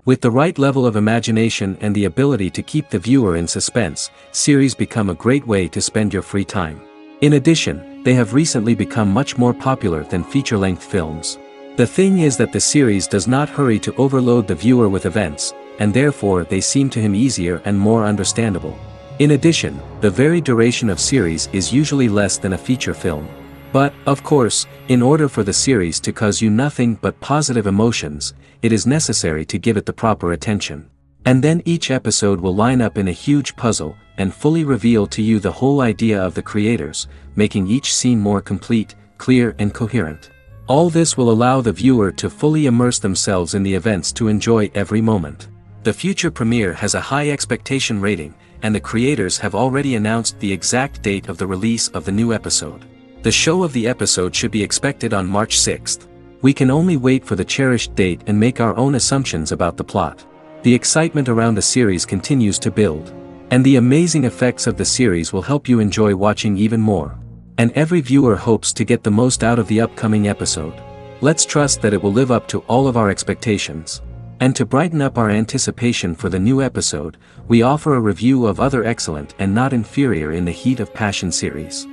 With the right level of imagination and the ability to keep the viewer in suspense, series become a great way to spend your free time. In addition, they have recently become much more popular than feature-length films. The thing is that the series does not hurry to overload the viewer with events, and therefore they seem to him easier and more understandable. In addition, the very duration of series is usually less than a feature film. But, of course, in order for the series to cause you nothing but positive emotions, it is necessary to give it the proper attention. And then each episode will line up in a huge puzzle, and fully reveal to you the whole idea of the creators, making each scene more complete, clear and coherent. All this will allow the viewer to fully immerse themselves in the events to enjoy every moment. The future premiere has a high expectation rating, and the creators have already announced the exact date of the release of the new episode. The show of the episode should be expected on March 6th. We can only wait for the cherished date and make our own assumptions about the plot. The excitement around the series continues to build. And the amazing effects of the series will help you enjoy watching even more. And every viewer hopes to get the most out of the upcoming episode. Let's trust that it will live up to all of our expectations. And to brighten up our anticipation for the new episode, we offer a review of other excellent and not inferior in the Heat of Passion series.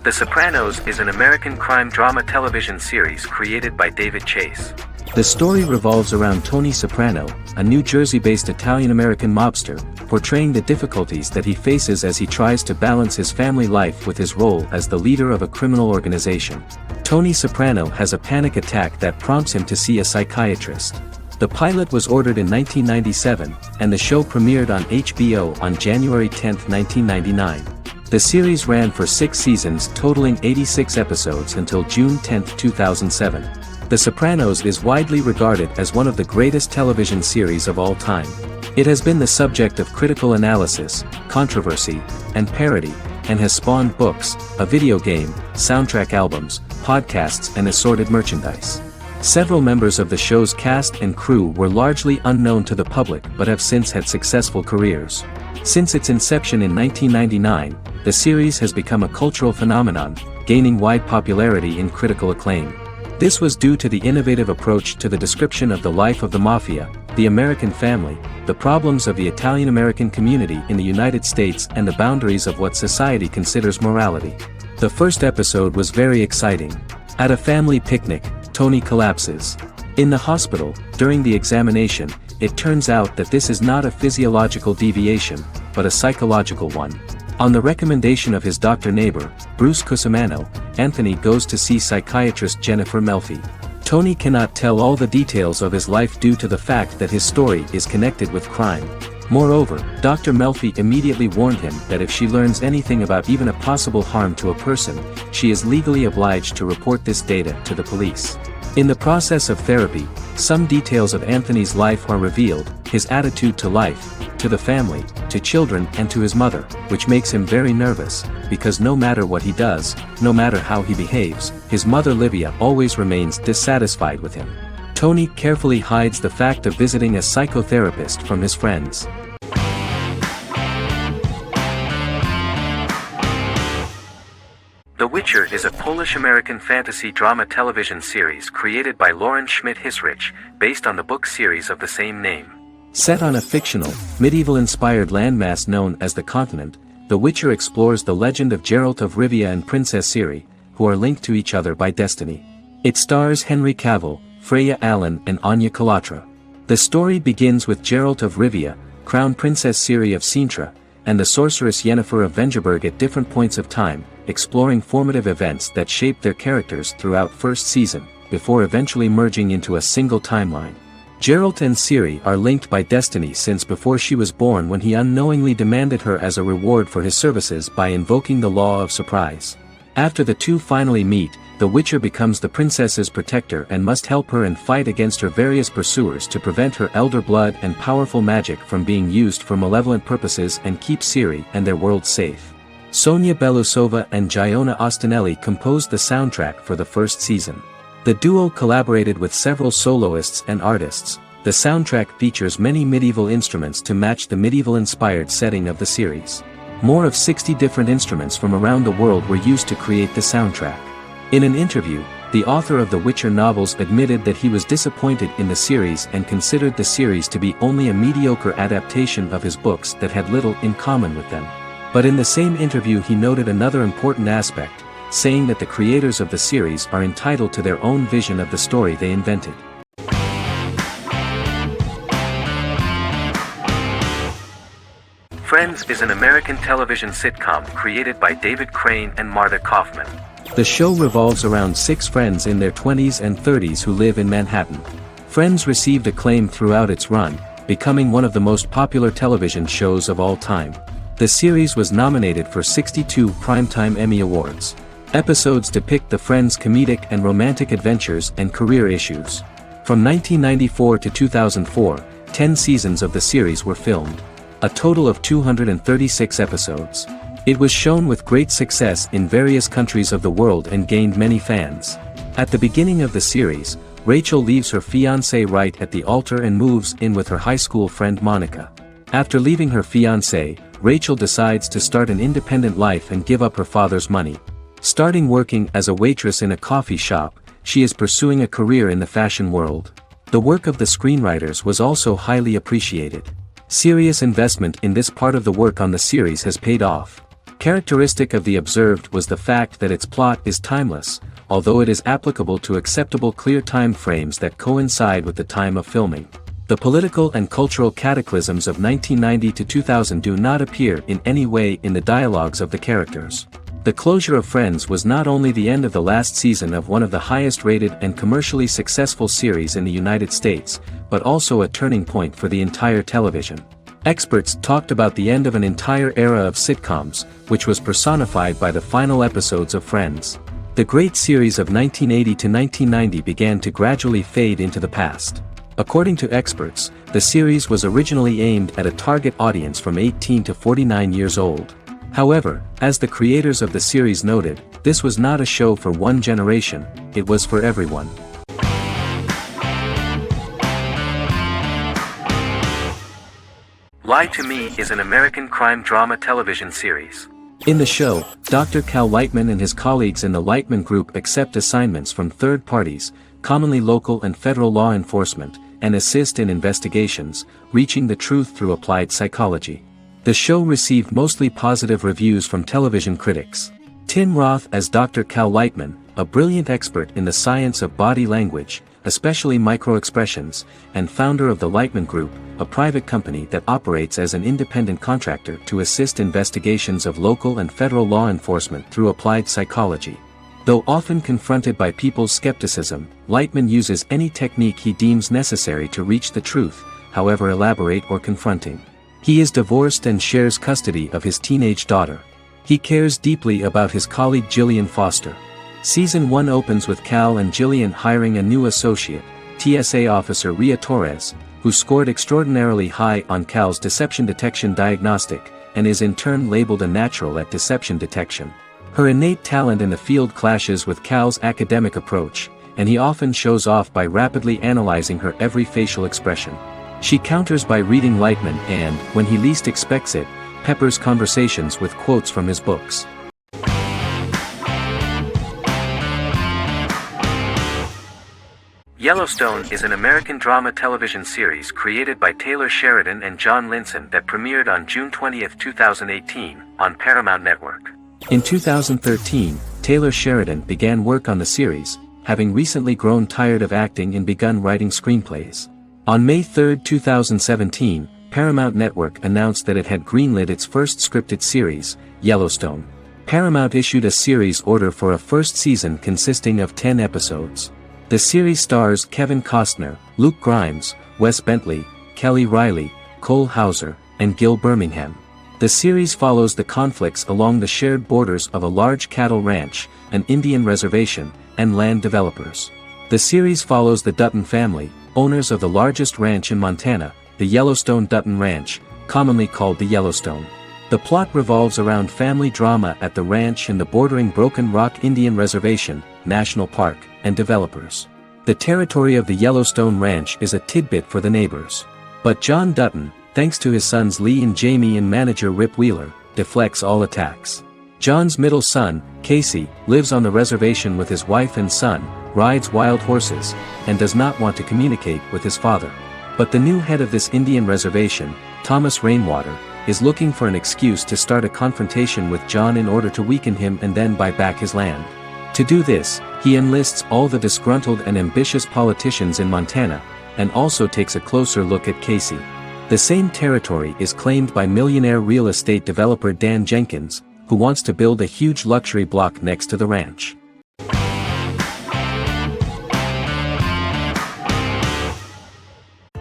The Sopranos is an American crime drama television series created by David Chase. The story revolves around Tony Soprano, a New Jersey-based Italian-American mobster, portraying the difficulties that he faces as he tries to balance his family life with his role as the leader of a criminal organization. Tony Soprano has a panic attack that prompts him to see a psychiatrist. The pilot was ordered in 1997, and the show premiered on HBO on January 10, 1999. The series ran for 6 seasons totaling 86 episodes until June 10, 2007. The Sopranos is widely regarded as one of the greatest television series of all time. It has been the subject of critical analysis, controversy, and parody, and has spawned books, a video game, soundtrack albums, podcasts and assorted merchandise. Several members of the show's cast and crew were largely unknown to the public but have since had successful careers. Since its inception in 1999, the series has become a cultural phenomenon, gaining wide popularity and critical acclaim. This was due to the innovative approach to the description of the life of the mafia, the American family, the problems of the Italian-American community in the United States and the boundaries of what society considers morality. The first episode was very exciting. At a family picnic, Tony collapses. In the hospital, during the examination, it turns out that this is not a physiological deviation, but a psychological one. On the recommendation of his doctor neighbor, Bruce Cusimano, Anthony goes to see psychiatrist Jennifer Melfi. Tony cannot tell all the details of his life due to the fact that his story is connected with crime. Moreover, Dr. Melfi immediately warned him that if she learns anything about even a possible harm to a person, she is legally obliged to report this data to the police. In the process of therapy, some details of Anthony's life are revealed, his attitude to life, to the family, to children and to his mother, which makes him very nervous, because no matter what he does, no matter how he behaves, his mother Livia always remains dissatisfied with him. Tony carefully hides the fact of visiting a psychotherapist from his friends. The Witcher is a Polish-American fantasy drama television series created by Lauren Schmidt-Hissrich, based on the book series of the same name. Set on a fictional, medieval-inspired landmass known as the Continent, The Witcher explores the legend of Geralt of Rivia and Princess Ciri, who are linked to each other by destiny. It stars Henry Cavill, Freya Allan and Anya Chalotra. The story begins with Geralt of Rivia, Crown Princess Ciri of Sintra, and the sorceress Yennefer of Vengerberg at different points of time, exploring formative events that shaped their characters throughout first season, before eventually merging into a single timeline. Geralt and Ciri are linked by destiny since before she was born, when he unknowingly demanded her as a reward for his services by invoking the law of surprise. After the two finally meet, the Witcher becomes the princess's protector and must help her and fight against her various pursuers to prevent her elder blood and powerful magic from being used for malevolent purposes and keep Ciri and their world safe. Sonia Belousova and Giona Ostinelli composed the soundtrack for the first season. The duo collaborated with several soloists and artists. The soundtrack features many medieval instruments to match the medieval-inspired setting of the series. More of 60 different instruments from around the world were used to create the soundtrack. In an interview, The author of the Witcher novels admitted that he was disappointed in the series and considered the series to be only a mediocre adaptation of his books that had little in common with them. But in the same interview he noted another important aspect, saying that the creators of the series are entitled to their own vision of the story they invented. Friends is an American television sitcom created by David Crane and Martha Kaufman. The show revolves around 6 friends in their 20s and 30s who live in Manhattan. Friends received acclaim throughout its run, becoming one of the most popular television shows of all time. The series was nominated for 62 Primetime Emmy Awards. Episodes depict the friends' comedic and romantic adventures and career issues. From 1994 to 2004, 10 seasons of the series were filmed. A total of 236 episodes. It was shown with great success in various countries of the world and gained many fans. At the beginning of the series, Rachel leaves her fiancé right at the altar and moves in with her high school friend Monica. After leaving her fiancé, Rachel decides to start an independent life and give up her father's money. Starting working as a waitress in a coffee shop, she is pursuing a career in the fashion world. The work of the screenwriters was also highly appreciated. Serious investment in this part of the work on the series has paid off. Characteristic of The Observed was the fact that its plot is timeless, although it is applicable to acceptable clear time frames that coincide with the time of filming. The political and cultural cataclysms of 1990 to 2000 do not appear in any way in the dialogues of the characters. The closure of Friends was not only the end of the last season of one of the highest-rated and commercially successful series in the United States, but also a turning point for the entire television. Experts talked about the end of an entire era of sitcoms, which was personified by the final episodes of Friends. The great series of 1980 to 1990 began to gradually fade into the past. According to experts, the series was originally aimed at a target audience from 18 to 49 years old. However, as the creators of the series noted, this was not a show for one generation, it was for everyone. Lie to Me is an American crime drama television series. In the show, Dr. Cal Lightman and his colleagues in the Lightman Group accept assignments from third parties, commonly local and federal law enforcement, and assist in investigations, reaching the truth through applied psychology. The show received mostly positive reviews from television critics. Tim Roth as Dr. Cal Lightman, a brilliant expert in the science of body language, especially microexpressions, and founder of the Lightman Group, a private company that operates as an independent contractor to assist investigations of local and federal law enforcement through applied psychology. Though often confronted by people's skepticism, Lightman uses any technique he deems necessary to reach the truth, however elaborate or confronting. He is divorced and shares custody of his teenage daughter. He cares deeply about his colleague Gillian Foster. Season 1 opens with Cal and Gillian hiring a new associate, TSA officer Rhea Torres, who scored extraordinarily high on Cal's deception detection diagnostic, and is in turn labeled a natural at deception detection. Her innate talent in the field clashes with Cal's academic approach, and he often shows off by rapidly analyzing her every facial expression. She counters by reading Lightman and, when he least expects it, peppers conversations with quotes from his books. Yellowstone is an American drama television series created by Taylor Sheridan and John Linson that premiered on June 20, 2018, on Paramount Network. In 2013, Taylor Sheridan began work on the series, having recently grown tired of acting and begun writing screenplays. On May 3, 2017, Paramount Network announced that it had greenlit its first scripted series, Yellowstone. Paramount issued a series order for a first season consisting of 10 episodes. The series stars Kevin Costner, Luke Grimes, Wes Bentley, Kelly Riley, Cole Hauser, and Gil Birmingham. The series follows the conflicts along the shared borders of a large cattle ranch, an Indian reservation, and land developers. The series follows the Dutton family, owners of the largest ranch in Montana, the Yellowstone Dutton Ranch, commonly called the Yellowstone. The plot revolves around family drama at the ranch and the bordering Broken Rock Indian Reservation, National Park, and developers. The territory of the Yellowstone Ranch is a tidbit for the neighbors. But John Dutton, thanks to his sons Lee and Jamie and manager Rip Wheeler, deflects all attacks. John's middle son, Casey, lives on the reservation with his wife and son, rides wild horses, and does not want to communicate with his father. But the new head of this Indian reservation, Thomas Rainwater, is looking for an excuse to start a confrontation with John in order to weaken him and then buy back his land. To do this, he enlists all the disgruntled and ambitious politicians in Montana, and also takes a closer look at Casey. The same territory is claimed by millionaire real estate developer Dan Jenkins, who wants to build a huge luxury block next to the ranch.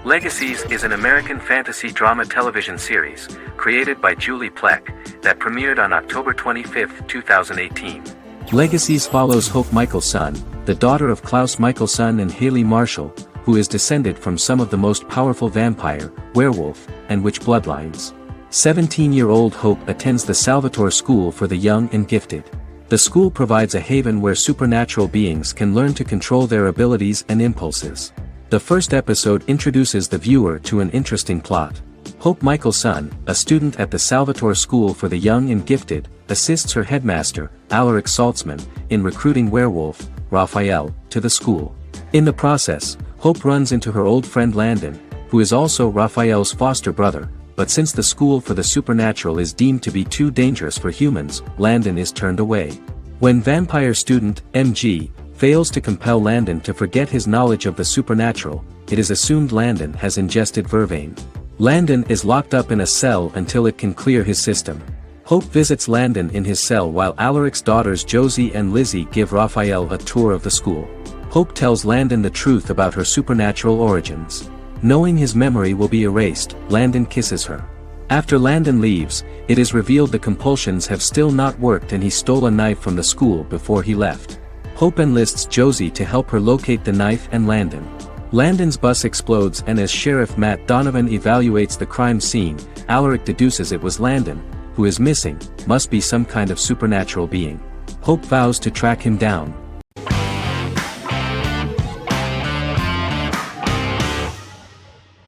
Legacies is an American fantasy drama television series, created by Julie Plec, that premiered on October 25, 2018. Legacies follows Hope Michelson, the daughter of Klaus Michelson and Haley Marshall, who is descended from some of the most powerful vampire, werewolf, and witch bloodlines. 17-year-old Hope attends the Salvatore School for the Young and Gifted. The school provides a haven where supernatural beings can learn to control their abilities and impulses. The first episode introduces the viewer to an interesting plot. Hope Michelson, a student at the Salvatore School for the Young and Gifted, assists her headmaster, Alaric Saltzman, in recruiting werewolf, Raphael, to the school. In the process, Hope runs into her old friend Landon, who is also Raphael's foster brother, but since the school for the supernatural is deemed to be too dangerous for humans, Landon is turned away. When vampire student, MG, fails to compel Landon to forget his knowledge of the supernatural, it is assumed Landon has ingested vervain. Landon is locked up in a cell until it can clear his system. Hope visits Landon in his cell while Alaric's daughters Josie and Lizzie give Raphael a tour of the school. Hope tells Landon the truth about her supernatural origins. Knowing his memory will be erased, Landon kisses her. After Landon leaves, it is revealed the compulsions have still not worked and he stole a knife from the school before he left. Hope enlists Josie to help her locate the knife and Landon. Landon's bus explodes and as Sheriff Matt Donovan evaluates the crime scene, Alaric deduces it was Landon, who is missing, must be some kind of supernatural being. Hope vows to track him down.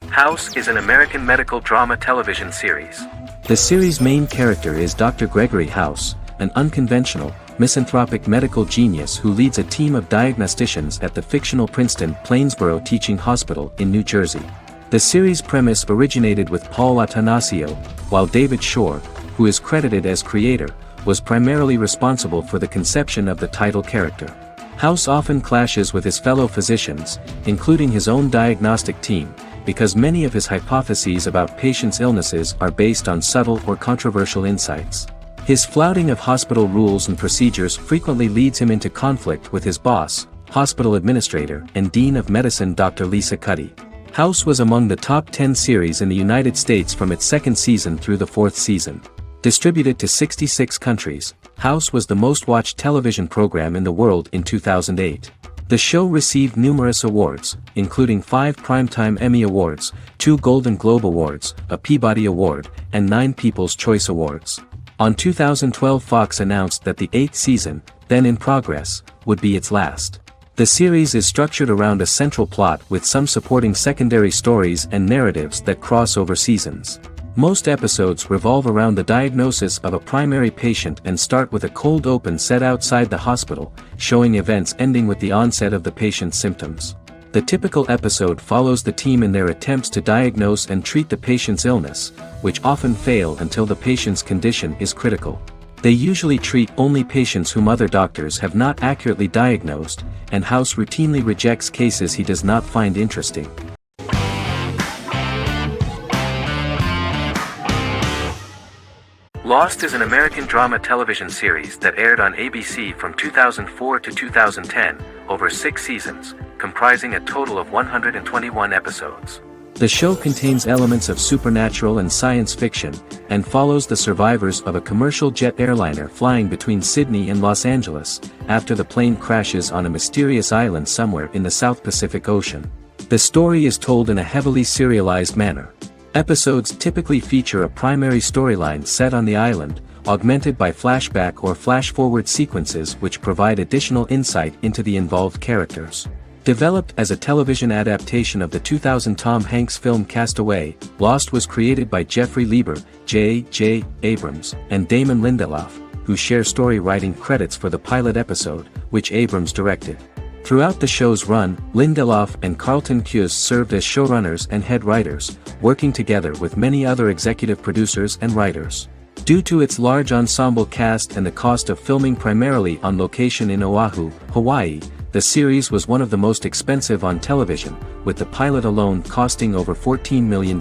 House is an American medical drama television series. The series' main character is Dr. Gregory House, an unconventional, misanthropic medical genius who leads a team of diagnosticians at the fictional Princeton Plainsboro Teaching Hospital in New Jersey. The series' premise originated with Paul Attanasio, while David Shore, who is credited as creator, was primarily responsible for the conception of the title character. House often clashes with his fellow physicians, including his own diagnostic team, because many of his hypotheses about patients' illnesses are based on subtle or controversial insights. His flouting of hospital rules and procedures frequently leads him into conflict with his boss, hospital administrator and dean of medicine Dr. Lisa Cuddy. House was among the top 10 series in the United States from its second season through the fourth season. Distributed to 66 countries, House was the most-watched television program in the world in 2008. The show received numerous awards, including 5 Primetime Emmy Awards, 2 Golden Globe Awards, a Peabody Award, and 9 People's Choice Awards. On 2012 Fox announced that the 8th season, then in progress, would be its last. The series is structured around a central plot with some supporting secondary stories and narratives that cross over seasons. Most episodes revolve around the diagnosis of a primary patient and start with a cold open set outside the hospital, showing events ending with the onset of the patient's symptoms. The typical episode follows the team in their attempts to diagnose and treat the patient's illness, which often fail until the patient's condition is critical. They usually treat only patients whom other doctors have not accurately diagnosed, and House routinely rejects cases he does not find interesting. Lost is an American drama television series that aired on ABC from 2004 to 2010, over 6 seasons, comprising a total of 121 episodes. The show contains elements of supernatural and science fiction, and follows the survivors of a commercial jet airliner flying between Sydney and Los Angeles, after the plane crashes on a mysterious island somewhere in the South Pacific Ocean. The story is told in a heavily serialized manner. Episodes typically feature a primary storyline set on the island, augmented by flashback or flash-forward sequences which provide additional insight into the involved characters. Developed as a television adaptation of the 2000 Tom Hanks film Castaway, Lost was created by Jeffrey Lieber, J.J. Abrams, and Damon Lindelof, who share story writing credits for the pilot episode, which Abrams directed. Throughout the show's run, Lindelof and Carlton Cuse served as showrunners and head writers, working together with many other executive producers and writers. Due to its large ensemble cast and the cost of filming primarily on location in Oahu, Hawaii, the series was one of the most expensive on television, with the pilot alone costing over $14 million.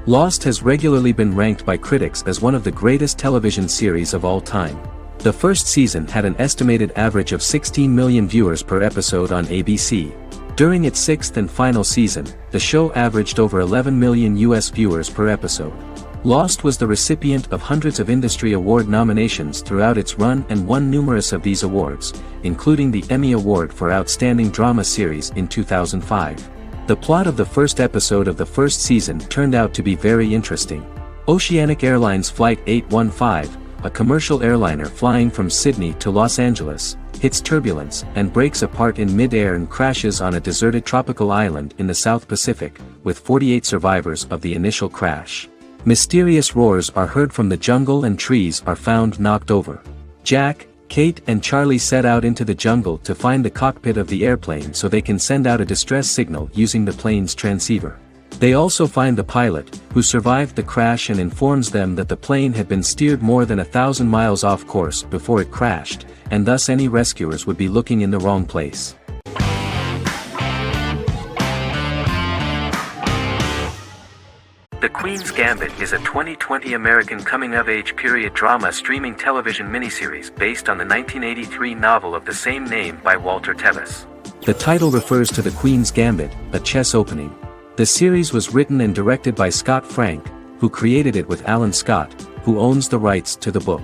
Lost has regularly been ranked by critics as one of the greatest television series of all time. The first season had an estimated average of 16 million viewers per episode on ABC. During its sixth and final season, the show averaged over 11 million US viewers per episode. Lost was the recipient of hundreds of industry award nominations throughout its run and won numerous of these awards, including the Emmy Award for Outstanding Drama Series in 2005. The plot of the first episode of the first season turned out to be very interesting. Oceanic Airlines Flight 815, a commercial airliner flying from Sydney to Los Angeles, hits turbulence and breaks apart in mid-air and crashes on a deserted tropical island in the South Pacific, with 48 survivors of the initial crash. Mysterious roars are heard from the jungle and trees are found knocked over. Jack, Kate and Charlie set out into the jungle to find the cockpit of the airplane so they can send out a distress signal using the plane's transceiver. They also find the pilot, who survived the crash and informs them that the plane had been steered more than 1,000 miles off course before it crashed, and thus any rescuers would be looking in the wrong place. The Queen's Gambit is a 2020 American coming-of-age period drama streaming television miniseries based on the 1983 novel of the same name by Walter Tevis. The title refers to the Queen's Gambit, a chess opening. The series was written and directed by Scott Frank, who created it with Alan Scott, who owns the rights to the book.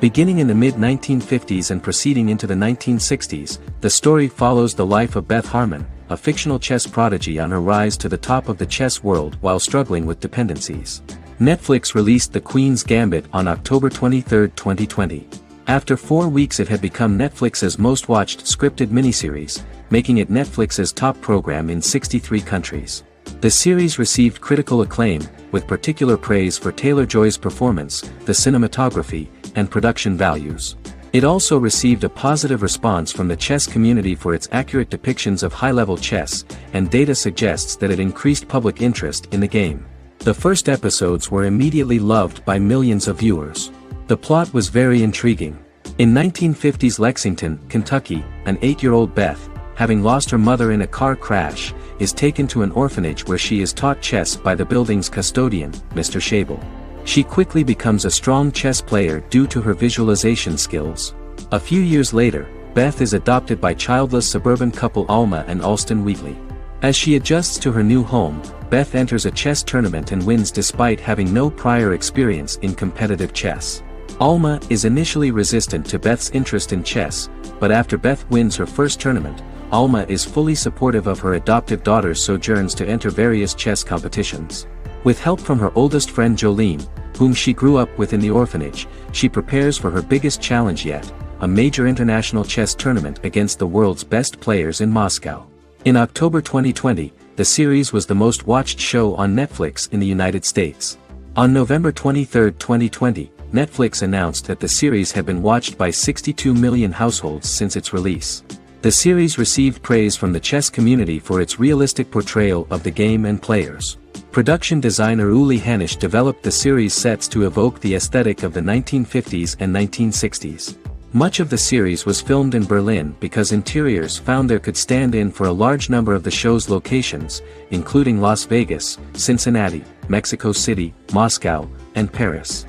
Beginning in the mid-1950s and proceeding into the 1960s, the story follows the life of Beth Harmon, a fictional chess prodigy on her rise to the top of the chess world while struggling with dependencies. Netflix released The Queen's Gambit on October 23, 2020. After 4 weeks it had become Netflix's most watched scripted miniseries, making it Netflix's top program in 63 countries. The series received critical acclaim, with particular praise for Taylor-Joy's performance, the cinematography, and production values. It also received a positive response from the chess community for its accurate depictions of high-level chess, and data suggests that it increased public interest in the game. The first episodes were immediately loved by millions of viewers. The plot was very intriguing. In 1950s Lexington, Kentucky, an 8-year-old Beth, having lost her mother in a car crash, is taken to an orphanage where she is taught chess by the building's custodian, Mr. Shable. She quickly becomes a strong chess player due to her visualization skills. A few years later, Beth is adopted by childless suburban couple Alma and Alston Wheatley. As she adjusts to her new home, Beth enters a chess tournament and wins despite having no prior experience in competitive chess. Alma is initially resistant to Beth's interest in chess, but after Beth wins her first tournament, Alma is fully supportive of her adoptive daughter's sojourns to enter various chess competitions. With help from her oldest friend Jolene, whom she grew up with in the orphanage, she prepares for her biggest challenge yet, a major international chess tournament against the world's best players in Moscow. In October 2020, the series was the most watched show on Netflix in the United States. On November 23, 2020, Netflix announced that the series had been watched by 62 million households since its release. The series received praise from the chess community for its realistic portrayal of the game and players. Production designer Uli Hanisch developed the series sets to evoke the aesthetic of the 1950s and 1960s. Much of the series was filmed in Berlin because interiors found there could stand in for a large number of the show's locations, including Las Vegas, Cincinnati, Mexico City, Moscow, and Paris.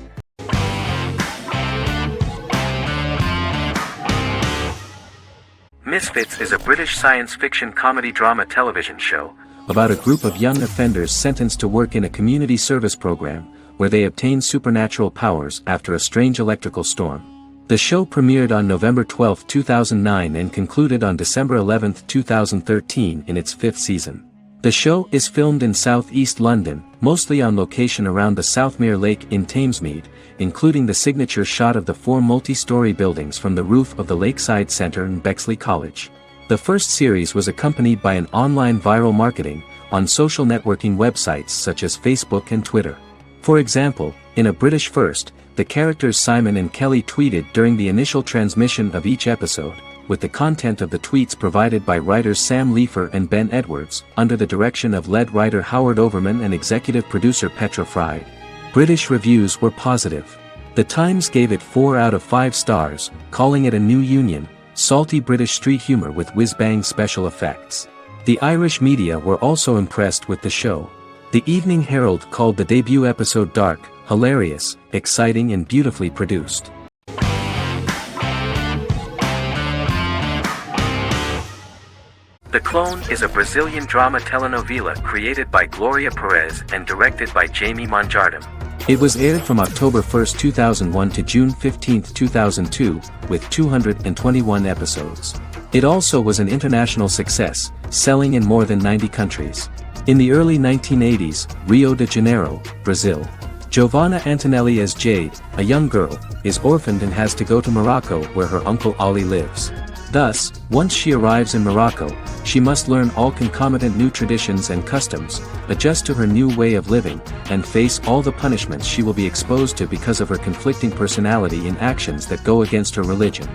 Misfits is a British science fiction comedy drama television show about a group of young offenders sentenced to work in a community service program, where they obtain supernatural powers after a strange electrical storm. The show premiered on November 12, 2009 and concluded on December 11, 2013 in its 5th season. The show is filmed in southeast London, mostly on location around the Southmere Lake in Thamesmead, including the signature shot of the 4 multi-story buildings from the roof of the Lakeside Centre in Bexley College. The first series was accompanied by an online viral marketing on social networking websites such as Facebook and Twitter. For example, in a British first, the characters Simon and Kelly tweeted during the initial transmission of each episode, with the content of the tweets provided by writers Sam Leifer and Ben Edwards, under the direction of lead writer Howard Overman and executive producer Petra Fried. British reviews were positive. The Times gave it 4 out of 5 stars, calling it a new union, salty British street humor with whiz-bang special effects. The Irish media were also impressed with the show. The Evening Herald called the debut episode dark, hilarious, exciting and beautifully produced. The Clone is a Brazilian drama telenovela created by Gloria Perez and directed by Jamie Monjardim. It was aired from October 1, 2001 to June 15, 2002, with 221 episodes. It also was an international success, selling in more than 90 countries. In the early 1980s, Rio de Janeiro, Brazil. Giovanna Antonelli as Jade, a young girl, is orphaned and has to go to Morocco where her uncle Ali lives. Thus, once she arrives in Morocco, she must learn all concomitant new traditions and customs, adjust to her new way of living, and face all the punishments she will be exposed to because of her conflicting personality and actions that go against her religion.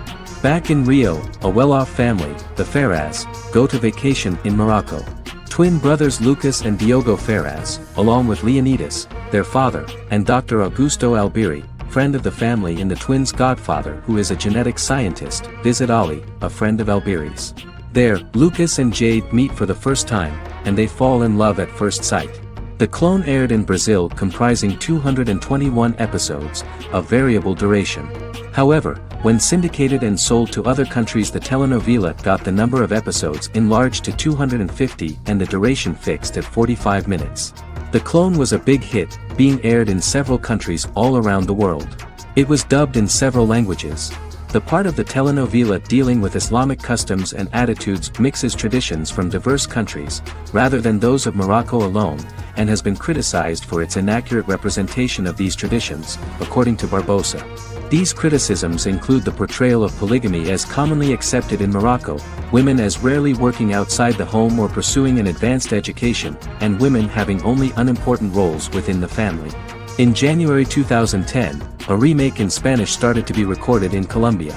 Back in Rio, a well-off family, the Ferraz, go to vacation in Morocco. Twin brothers Lucas and Diogo Ferraz, along with Leonidas, their father, and Dr. Augusto Albiri, friend of the family and the twins' godfather who is a genetic scientist, visit Ali, a friend of Albiri's. There, Lucas and Jade meet for the first time, and they fall in love at first sight. The Clone aired in Brazil comprising 221 episodes, of variable duration. However, when syndicated and sold to other countries, the telenovela got the number of episodes enlarged to 250 and the duration fixed at 45 minutes. The Clone was a big hit, being aired in several countries all around the world. It was dubbed in several languages. The part of the telenovela dealing with Islamic customs and attitudes mixes traditions from diverse countries, rather than those of Morocco alone, and has been criticized for its inaccurate representation of these traditions, according to Barbosa. These criticisms include the portrayal of polygamy as commonly accepted in Morocco, women as rarely working outside the home or pursuing an advanced education, and women having only unimportant roles within the family. In January 2010, a remake in Spanish started to be recorded in Colombia.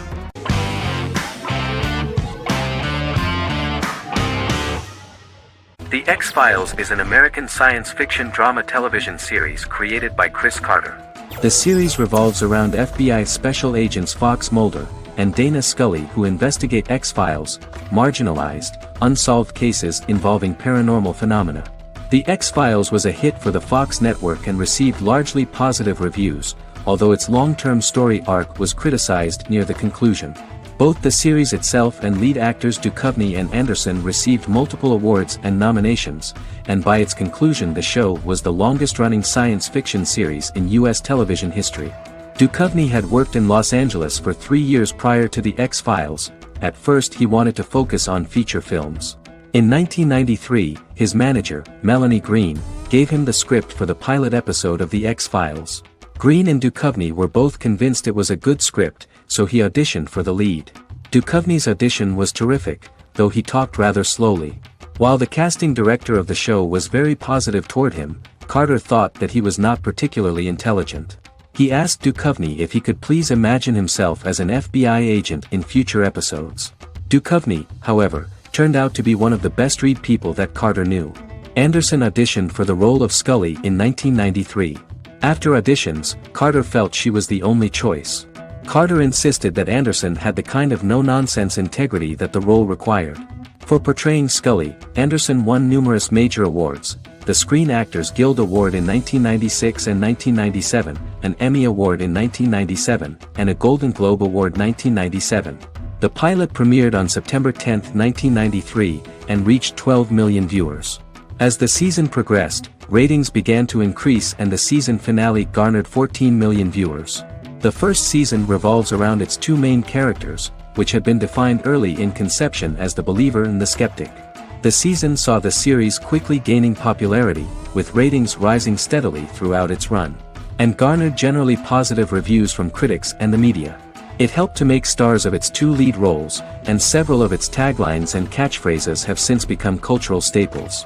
The X-Files is an American science fiction drama television series created by Chris Carter. The series revolves around FBI special agents Fox Mulder and Dana Scully who investigate X-Files, marginalized, unsolved cases involving paranormal phenomena. The X-Files was a hit for the Fox network and received largely positive reviews, although its long-term story arc was criticized near the conclusion. Both the series itself and lead actors Duchovny and Anderson received multiple awards and nominations, and by its conclusion the show was the longest-running science fiction series in U.S. television history. Duchovny had worked in Los Angeles for 3 years prior to The X-Files. At first he wanted to focus on feature films. In 1993, his manager, Melanie Green, gave him the script for the pilot episode of The X-Files. Green and Duchovny were both convinced it was a good script, so he auditioned for the lead. Duchovny's audition was terrific, though he talked rather slowly. While the casting director of the show was very positive toward him, Carter thought that he was not particularly intelligent. He asked Duchovny if he could please imagine himself as an FBI agent in future episodes. Duchovny, however, turned out to be one of the best-read people that Carter knew. Anderson auditioned for the role of Scully in 1993. After auditions, Carter felt she was the only choice. Carter insisted that Anderson had the kind of no-nonsense integrity that the role required. For portraying Scully, Anderson won numerous major awards, the Screen Actors Guild Award in 1996 and 1997, an Emmy Award in 1997, and a Golden Globe Award 1997. The pilot premiered on September 10, 1993, and reached 12 million viewers. As the season progressed, ratings began to increase and the season finale garnered 14 million viewers. The first season revolves around its two main characters, which had been defined early in conception as the believer and the skeptic. The season saw the series quickly gaining popularity, with ratings rising steadily throughout its run, and garnered generally positive reviews from critics and the media. It helped to make stars of its two lead roles, and several of its taglines and catchphrases have since become cultural staples.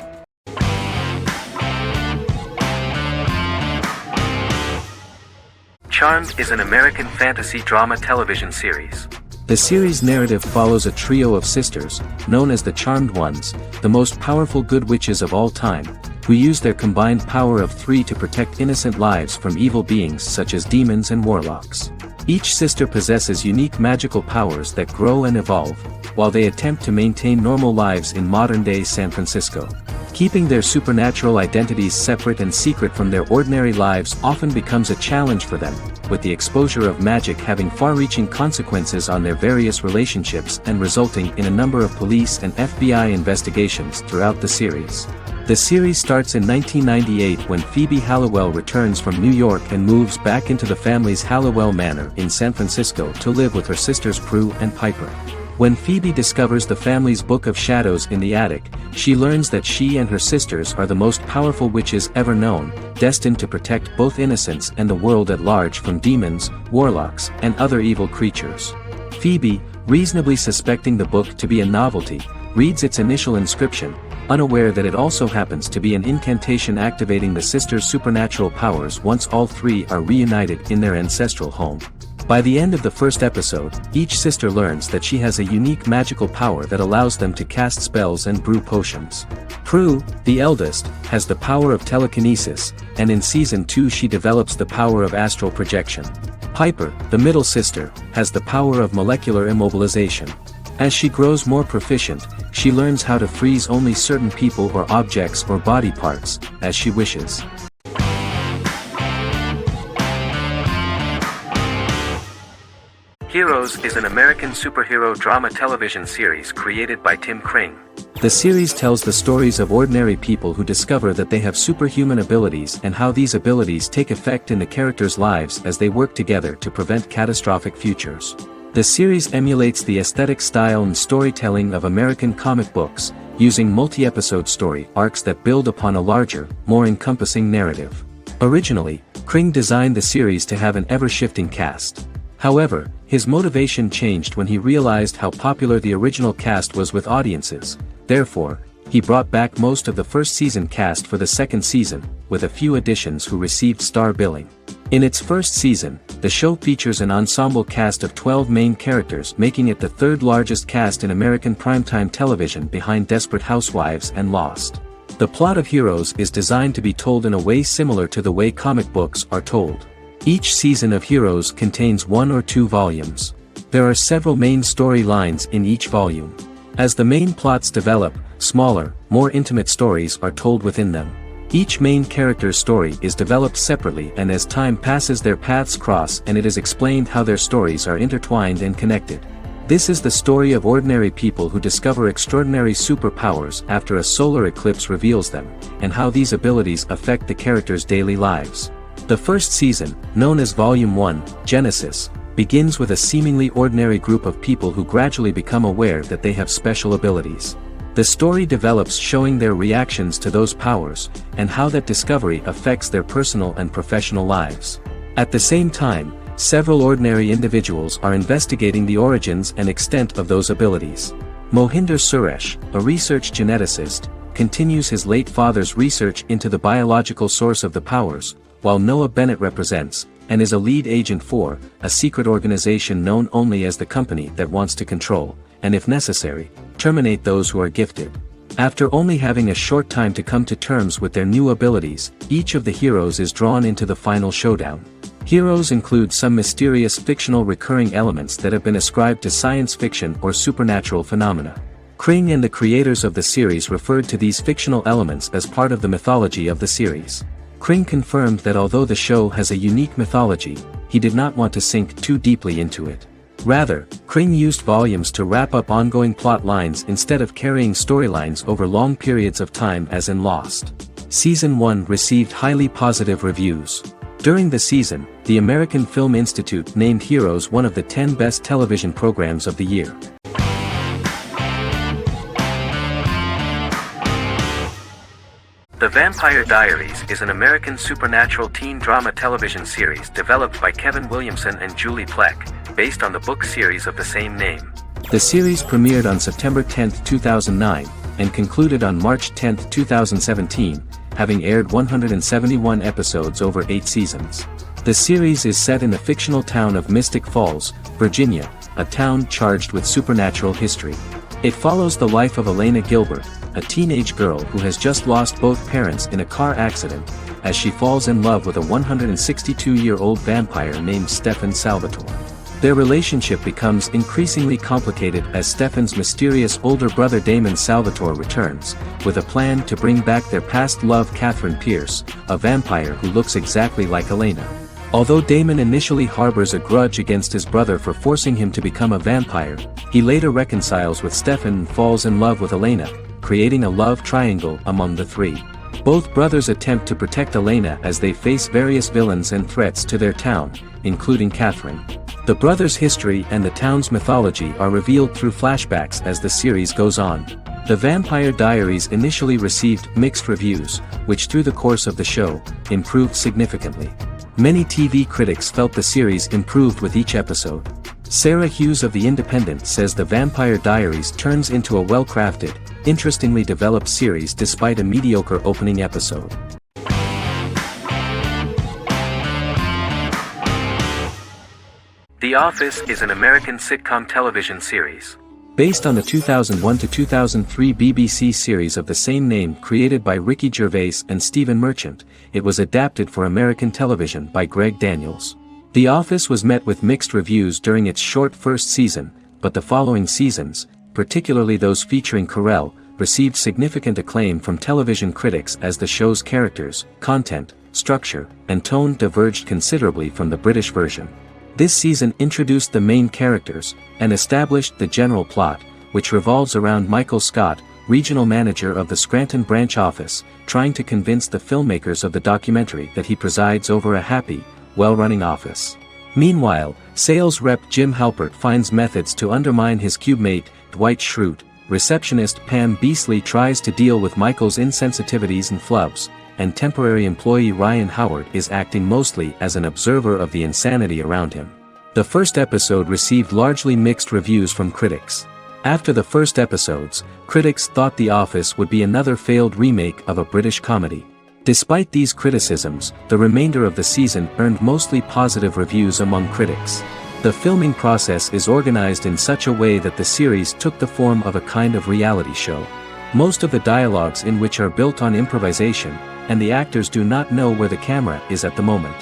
Charmed is an American fantasy drama television series. The series' narrative follows a trio of sisters, known as the Charmed Ones, the most powerful good witches of all time, who use their combined power of 3 to protect innocent lives from evil beings such as demons and warlocks. Each sister possesses unique magical powers that grow and evolve, while they attempt to maintain normal lives in modern-day San Francisco. Keeping their supernatural identities separate and secret from their ordinary lives often becomes a challenge for them, with the exposure of magic having far-reaching consequences on their various relationships and resulting in a number of police and FBI investigations throughout the series. The series starts in 1998 when Phoebe Halliwell returns from New York and moves back into the family's Halliwell Manor in San Francisco to live with her sisters Prue and Piper. When Phoebe discovers the family's Book of Shadows in the attic, she learns that she and her sisters are the most powerful witches ever known, destined to protect both innocents and the world at large from demons, warlocks, and other evil creatures. Phoebe, reasonably suspecting the book to be a novelty, reads its initial inscription, unaware that it also happens to be an incantation activating the sisters' supernatural powers once all 3 are reunited in their ancestral home. By the end of the first episode, each sister learns that she has a unique magical power that allows them to cast spells and brew potions. Prue, the eldest, has the power of telekinesis, and in Season 2 she develops the power of astral projection. Piper, the middle sister, has the power of molecular immobilization. As she grows more proficient, she learns how to freeze only certain people or objects or body parts, as she wishes. Heroes is an American superhero drama television series created by Tim Kring. The series tells the stories of ordinary people who discover that they have superhuman abilities and how these abilities take effect in the characters' lives as they work together to prevent catastrophic futures. The series emulates the aesthetic style and storytelling of American comic books, using multi-episode story arcs that build upon a larger, more encompassing narrative. Originally, Kring designed the series to have an ever-shifting cast. However, his motivation changed when he realized how popular the original cast was with audiences. Therefore, he brought back most of the first season cast for the second season, with a few additions who received star billing. In its first season, the show features an ensemble cast of 12 main characters, making it the third largest cast in American primetime television behind Desperate Housewives and Lost. The plot of Heroes is designed to be told in a way similar to the way comic books are told. Each season of Heroes contains 1 or 2 volumes. There are several main storylines in each volume. As the main plots develop, smaller, more intimate stories are told within them. Each main character's story is developed separately, and as time passes their paths cross and it is explained how their stories are intertwined and connected. This is the story of ordinary people who discover extraordinary superpowers after a solar eclipse reveals them, and how these abilities affect the characters' daily lives. The first season, known as Volume 1, Genesis, begins with a seemingly ordinary group of people who gradually become aware that they have special abilities. The story develops showing their reactions to those powers, and how that discovery affects their personal and professional lives. At the same time, several ordinary individuals are investigating the origins and extent of those abilities. Mohinder Suresh, a research geneticist, continues his late father's research into the biological source of the powers, while Noah Bennett represents, and is a lead agent for, a secret organization known only as the Company that wants to control, and if necessary, terminate those who are gifted. After only having a short time to come to terms with their new abilities, each of the heroes is drawn into the final showdown. Heroes include some mysterious fictional recurring elements that have been ascribed to science fiction or supernatural phenomena. Kring and the creators of the series referred to these fictional elements as part of the mythology of the series. Kring confirmed that although the show has a unique mythology, he did not want to sink too deeply into it. Rather, Kring used volumes to wrap up ongoing plot lines instead of carrying storylines over long periods of time as in Lost. Season 1 received highly positive reviews. During the season, the American Film Institute named Heroes one of the 10 best television programs of the year. The Vampire Diaries is an American supernatural teen drama television series developed by Kevin Williamson and Julie Plec, based on the book series of the same name. The series premiered on September 10, 2009, and concluded on March 10, 2017, having aired 171 episodes over 8 seasons. The series is set in the fictional town of Mystic Falls, Virginia, a town charged with supernatural history. It follows the life of Elena Gilbert, a teenage girl who has just lost both parents in a car accident, as she falls in love with a 162-year-old vampire named Stefan Salvatore. Their relationship becomes increasingly complicated as Stefan's mysterious older brother Damon Salvatore returns, with a plan to bring back their past love Catherine Pierce, a vampire who looks exactly like Elena. Although Damon initially harbors a grudge against his brother for forcing him to become a vampire, he later reconciles with Stefan and falls in love with Elena, creating a love triangle among the three. Both brothers attempt to protect Elena as they face various villains and threats to their town, including Catherine. The brothers' history and the town's mythology are revealed through flashbacks as the series goes on. The Vampire Diaries initially received mixed reviews, which through the course of the show, improved significantly. Many TV critics felt the series improved with each episode. Sarah Hughes of The Independent says The Vampire Diaries turns into a well-crafted, interestingly developed series despite a mediocre opening episode. The Office is an American sitcom television series. Based on the 2001 to 2003 BBC series of the same name created by Ricky Gervais and Stephen Merchant, it was adapted for American television by Greg Daniels. The Office was met with mixed reviews during its short first season, but the following seasons, particularly those featuring Carell, received significant acclaim from television critics as the show's characters, content, structure, and tone diverged considerably from the British version. This season introduced the main characters, and established the general plot, which revolves around Michael Scott, regional manager of the Scranton branch office, trying to convince the filmmakers of the documentary that he presides over a happy, well-running office. Meanwhile, sales rep Jim Halpert finds methods to undermine his cube-mate, Dwight Schrute. Receptionist Pam Beasley tries to deal with Michael's insensitivities and flubs, and temporary employee Ryan Howard is acting mostly as an observer of the insanity around him. The first episode received largely mixed reviews from critics. After the first episodes, critics thought The Office would be another failed remake of a British comedy. Despite these criticisms, the remainder of the season earned mostly positive reviews among critics. The filming process is organized in such a way that the series took the form of a kind of reality show. Most of the dialogues in which are built on improvisation, and the actors do not know where the camera is at the moment.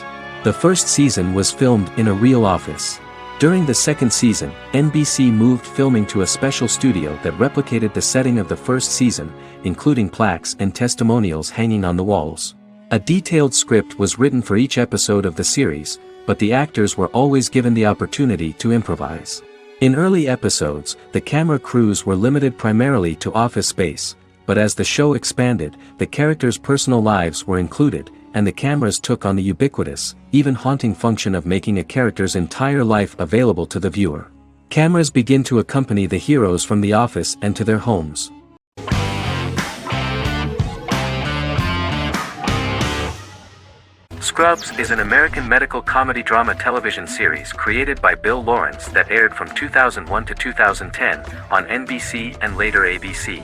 The first season was filmed in a real office. During the second season, NBC moved filming to a special studio that replicated the setting of the first season, including plaques and testimonials hanging on the walls. A detailed script was written for each episode of the series, but the actors were always given the opportunity to improvise. In early episodes, the camera crews were limited primarily to office space, but as the show expanded, the characters' personal lives were included, and the cameras took on the ubiquitous, even haunting function of making a character's entire life available to the viewer. Cameras begin to accompany the heroes from the office and to their homes. Scrubs is an American medical comedy drama television series created by Bill Lawrence that aired from 2001 to 2010 on NBC and later ABC.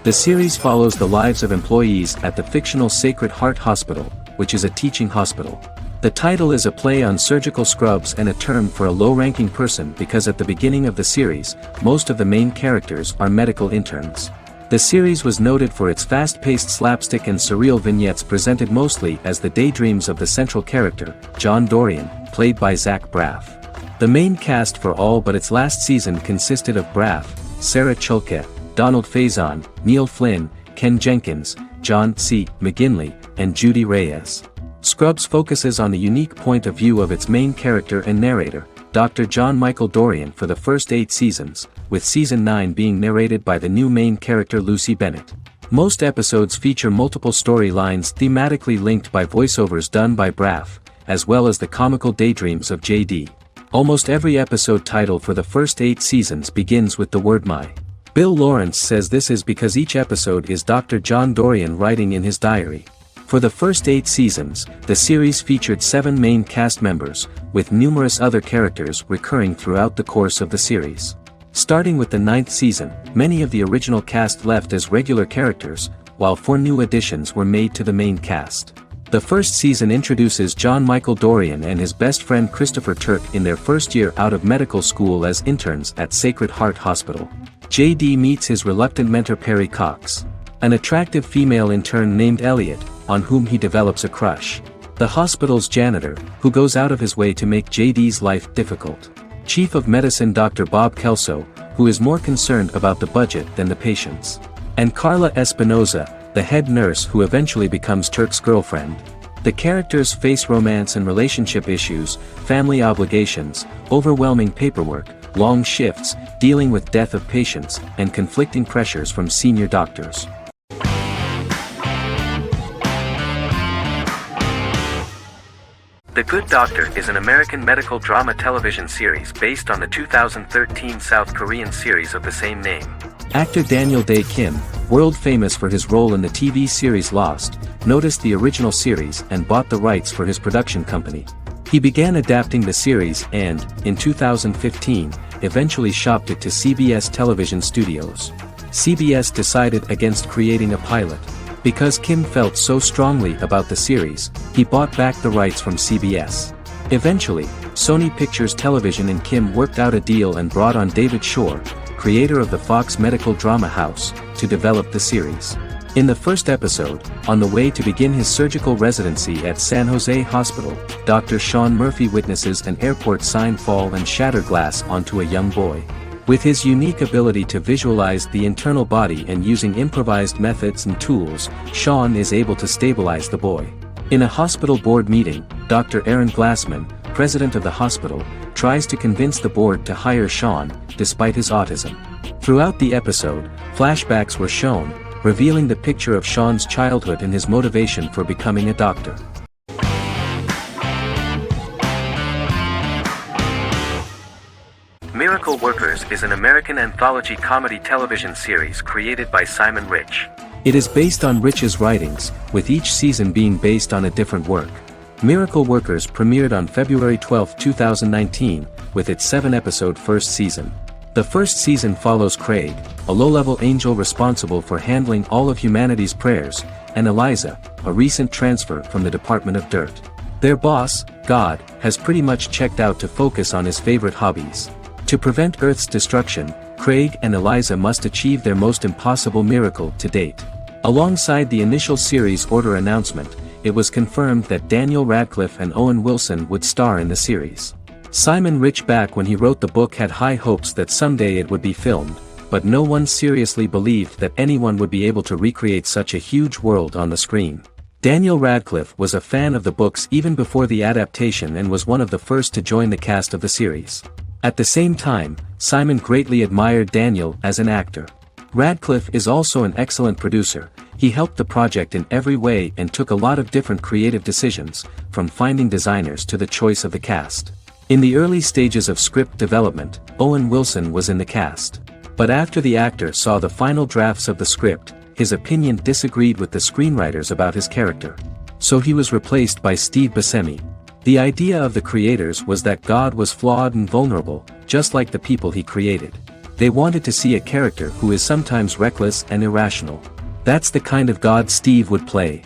The series follows the lives of employees at the fictional Sacred Heart Hospital, which is a teaching hospital. The title is a play on surgical scrubs and a term for a low-ranking person because at the beginning of the series, most of the main characters are medical interns. The series was noted for its fast-paced slapstick and surreal vignettes presented mostly as the daydreams of the central character, John Dorian, played by Zach Braff. The main cast for all but its last season consisted of Braff, Sarah Chalke, Donald Faison, Neil Flynn, Ken Jenkins, John C. McGinley, and Judy Reyes. Scrubs focuses on the unique point of view of its main character and narrator, Dr. John Michael Dorian for the first 8 seasons, with season 9 being narrated by the new main character Lucy Bennett. Most episodes feature multiple storylines thematically linked by voiceovers done by Braff, as well as the comical daydreams of J.D. Almost every episode title for the first 8 seasons begins with the word my. Bill Lawrence says this is because each episode is Dr. John Dorian writing in his diary. For the first 8 seasons, the series featured 7 main cast members, with numerous other characters recurring throughout the course of the series. Starting with the 9th season, many of the original cast left as regular characters, while 4 new additions were made to the main cast. The first season introduces John Michael Dorian and his best friend Christopher Turk in their first year out of medical school as interns at Sacred Heart Hospital. JD meets his reluctant mentor Perry Cox, an attractive female intern named Elliot, on whom he develops a crush. The hospital's janitor, who goes out of his way to make JD's life difficult. Chief of Medicine Dr. Bob Kelso, who is more concerned about the budget than the patients. And Carla Espinoza, the head nurse who eventually becomes Turk's girlfriend. The characters face romance and relationship issues, family obligations, overwhelming paperwork, long shifts, dealing with death of patients, and conflicting pressures from senior doctors. The Good Doctor is an American medical drama television series based on the 2013 South Korean series of the same name. Actor Daniel Dae Kim, world famous for his role in the TV series Lost, noticed the original series and bought the rights for his production company. He began adapting the series and, in 2015, eventually shopped it to CBS Television Studios. CBS decided against creating a pilot. Because Kim felt so strongly about the series, he bought back the rights from CBS. Eventually, Sony Pictures Television and Kim worked out a deal and brought on David Shore, creator of the Fox medical drama house, to develop the series. In the first episode, on the way to begin his surgical residency at San Jose Hospital, Dr. Sean Murphy witnesses an airport sign fall and shatter glass onto a young boy. With his unique ability to visualize the internal body and using improvised methods and tools, Sean is able to stabilize the boy. In a hospital board meeting, Dr. Aaron Glassman, president of the hospital, tries to convince the board to hire Sean, despite his autism. Throughout the episode, flashbacks were shown, revealing the picture of Sean's childhood and his motivation for becoming a doctor. Miracle Workers is an American anthology comedy television series created by Simon Rich. It is based on Rich's writings, with each season being based on a different work. Miracle Workers premiered on February 12, 2019, with its 7-episode first season. The first season follows Craig, a low-level angel responsible for handling all of humanity's prayers, and Eliza, a recent transfer from the Department of Dirt. Their boss, God, has pretty much checked out to focus on his favorite hobbies. To prevent Earth's destruction, Craig and Eliza must achieve their most impossible miracle to date. Alongside the initial series order announcement, it was confirmed that Daniel Radcliffe and Owen Wilson would star in the series. Simon Rich back when he wrote the book had high hopes that someday it would be filmed, but no one seriously believed that anyone would be able to recreate such a huge world on the screen. Daniel Radcliffe was a fan of the books even before the adaptation and was one of the first to join the cast of the series. At the same time, Simon greatly admired Daniel as an actor. Radcliffe is also an excellent producer. He helped the project in every way and took a lot of different creative decisions, from finding designers to the choice of the cast. In the early stages of script development, Owen Wilson was in the cast. But after the actor saw the final drafts of the script, his opinion disagreed with the screenwriters about his character. So he was replaced by Steve Buscemi. The idea of the creators was that God was flawed and vulnerable, just like the people he created. They wanted to see a character who is sometimes reckless and irrational. That's the kind of God Steve would play.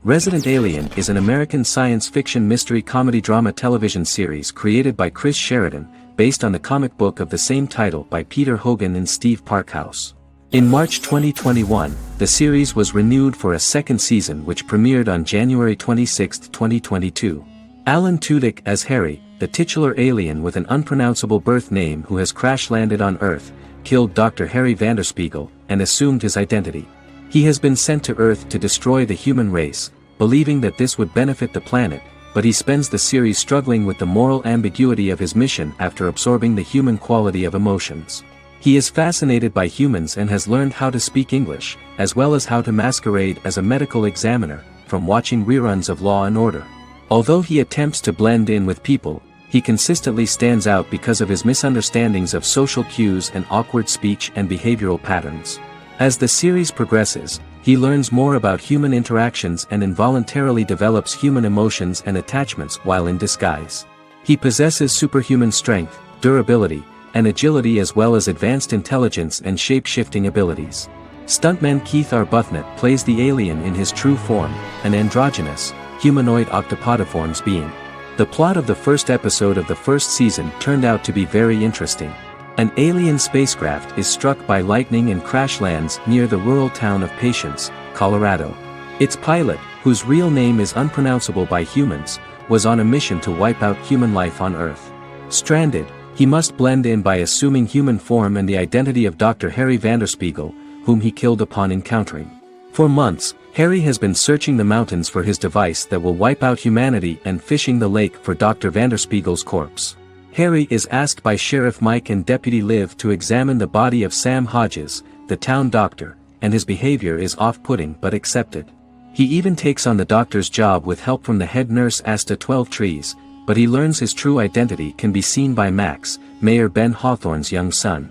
Resident Alien is an American science fiction mystery comedy drama television series created by Chris Sheridan, based on the comic book of the same title by Peter Hogan and Steve Parkhouse. In March 2021, the series was renewed for a second season which premiered on January 26, 2022. Alan Tudyk as Harry, the titular alien with an unpronounceable birth name who has crash-landed on Earth, killed Dr. Harry Vanderspiegel, and assumed his identity. He has been sent to Earth to destroy the human race, believing that this would benefit the planet, but he spends the series struggling with the moral ambiguity of his mission after absorbing the human quality of emotions. He is fascinated by humans and has learned how to speak English, as well as how to masquerade as a medical examiner, from watching reruns of Law and Order. Although he attempts to blend in with people, he consistently stands out because of his misunderstandings of social cues and awkward speech and behavioral patterns. As the series progresses, he learns more about human interactions and involuntarily develops human emotions and attachments while in disguise. He possesses superhuman strength, durability, and agility as well as advanced intelligence and shape-shifting abilities. Stuntman Keith Arbuthnot plays the alien in his true form, an androgynous, humanoid octopodiforms being. The plot of the first episode of the first season turned out to be very interesting. An alien spacecraft is struck by lightning and crash lands near the rural town of Patience, Colorado. Its pilot, whose real name is unpronounceable by humans, was on a mission to wipe out human life on Earth. Stranded, he must blend in by assuming human form and the identity of Dr. Harry Vanderspiegel, whom he killed upon encountering. For months, Harry has been searching the mountains for his device that will wipe out humanity and fishing the lake for Dr. Vanderspiegel's corpse. Harry is asked by Sheriff Mike and Deputy Liv to examine the body of Sam Hodges, the town doctor, and his behavior is off-putting but accepted. He even takes on the doctor's job with help from the head nurse Asta 12 Trees, but he learns his true identity can be seen by Max, Mayor Ben Hawthorne's young son.